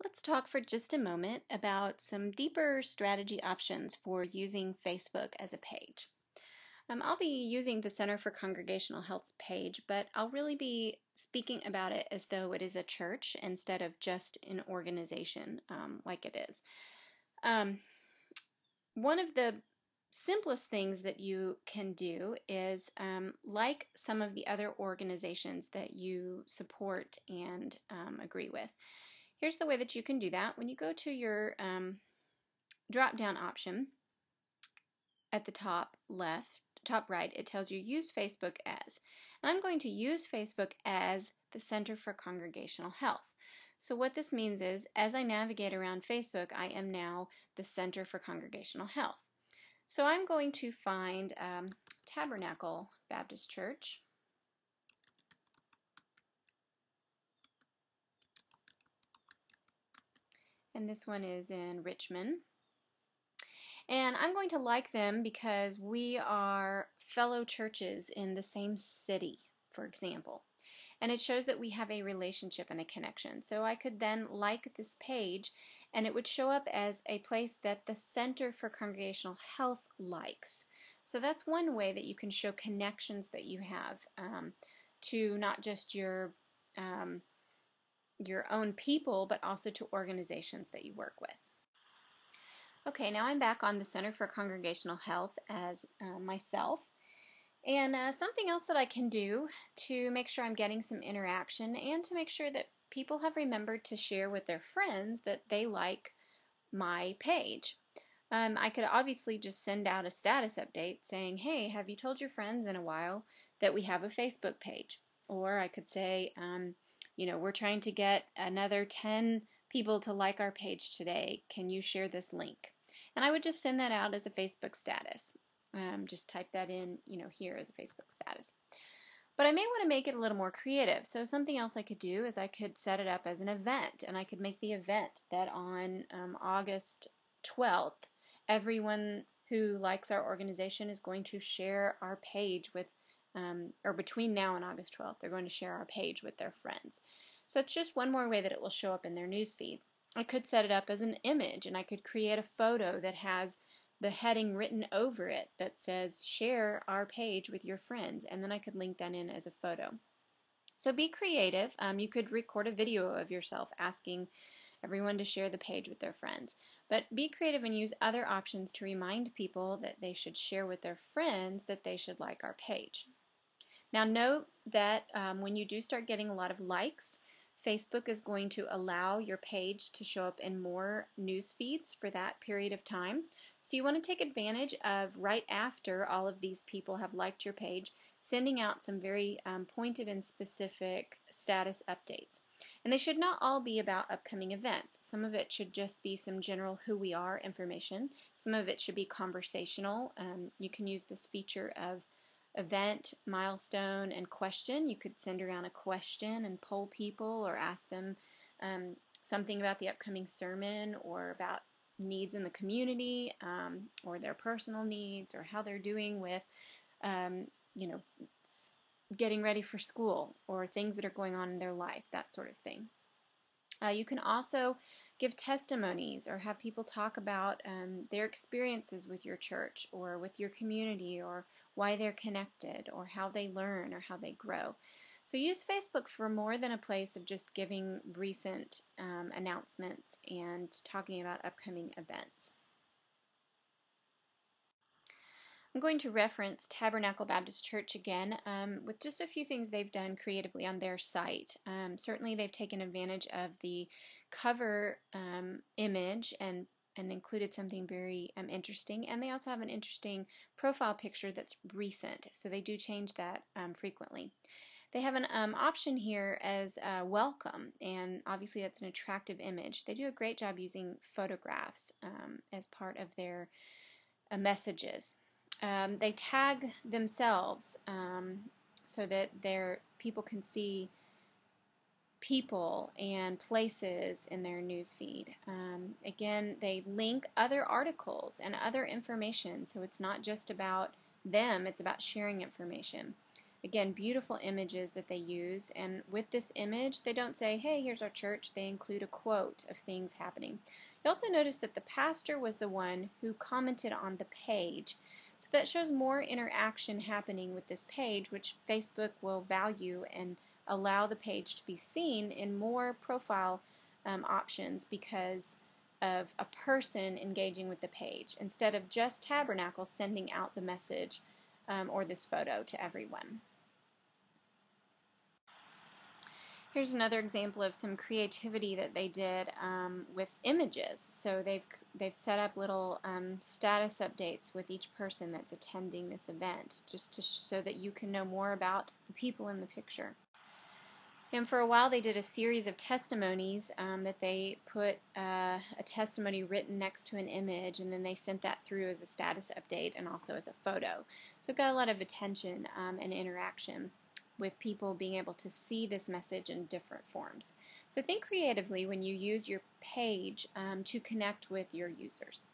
Let's talk for just a moment about some deeper strategy options for using Facebook as a page. I'll be using the Center for Congregational Health's page, but I'll really be speaking about it as though it is a church instead of just an organization like it is. One of the simplest things that you can do is like some of the other organizations that you support and agree with. Here's the way that you can do that. When you go to your drop-down option at the top left, top right, it tells you use Facebook as. And I'm going to use Facebook as the Center for Congregational Health. So what this means is, as I navigate around Facebook, I am now the Center for Congregational Health. So I'm going to find Tabernacle Baptist Church. And this one is in Richmond. And I'm going to like them because we are fellow churches in the same city, for example. And it shows that we have a relationship and a connection. So I could then like this page, and it would show up as a place that the Center for Congregational Health likes. So that's one way that you can show connections that you have to not just your own people, but also to organizations that you work with. Okay, now I'm back on the Center for Congregational Health as myself. And something else that I can do to make sure I'm getting some interaction and to make sure that people have remembered to share with their friends that they like my page. I could obviously just send out a status update saying, hey, have you told your friends in a while that we have a Facebook page? Or I could say, we're trying to get another 10 people to like our page today. Can you share this link? And I would just send that out as a Facebook status. Just type that in, here as a Facebook status. But I may want to make it a little more creative. So something else I could do is I could set it up as an event, and I could make the event that on August 12th, everyone who likes our organization is going to share our page with, or between now and August 12th, they're going to share our page with their friends. So it's just one more way that it will show up in their newsfeed. I could set it up as an image, and I could create a photo that has the heading written over it that says share our page with your friends, and then I could link that in as a photo. So be creative. You could record a video of yourself asking everyone to share the page with their friends. But be creative and use other options to remind people that they should share with their friends that they should like our page. Now note that when you do start getting a lot of likes, Facebook is going to allow your page to show up in more news feeds for that period of time. So you want to take advantage of right after all of these people have liked your page, sending out some very pointed and specific status updates. And they should not all be about upcoming events. Some of it should just be some general who we are information. Some of it should be conversational. You can use this feature of event, milestone, and question. You could send around a question and poll people or ask them something about the upcoming sermon or about needs in the community or their personal needs or how they're doing with getting ready for school or things that are going on in their life, that sort of thing. You can also give testimonies or have people talk about their experiences with your church or with your community or why they're connected or how they learn or how they grow. So use Facebook for more than a place of just giving recent announcements and talking about upcoming events. I'm going to reference Tabernacle Baptist Church again with just a few things they've done creatively on their site. Certainly they've taken advantage of the cover image and included something very interesting, and they also have an interesting profile picture that's recent, so they do change that frequently. They have an option here as welcome, and obviously that's an attractive image. They do a great job using photographs as part of their messages. They tag themselves so that their people can see people and places in their newsfeed. Again, they link other articles and other information, so it's not just about them, it's about sharing information. Again, beautiful images that they use, and with this image they don't say, hey, here's our church. They include a quote of things happening. You also notice that the pastor was the one who commented on the page, so that shows more interaction happening with this page, which Facebook will value and allow the page to be seen in more profile options because of a person engaging with the page instead of just Tabernacle sending out the message or this photo to everyone. Here's another example of some creativity that they did with images. So they've set up little status updates with each person that's attending this event, just so that you can know more about the people in the picture. And for a while they did a series of testimonies that they put a testimony written next to an image, and then they sent that through as a status update and also as a photo. So it got a lot of attention and interaction with people being able to see this message in different forms. So think creatively when you use your page to connect with your users.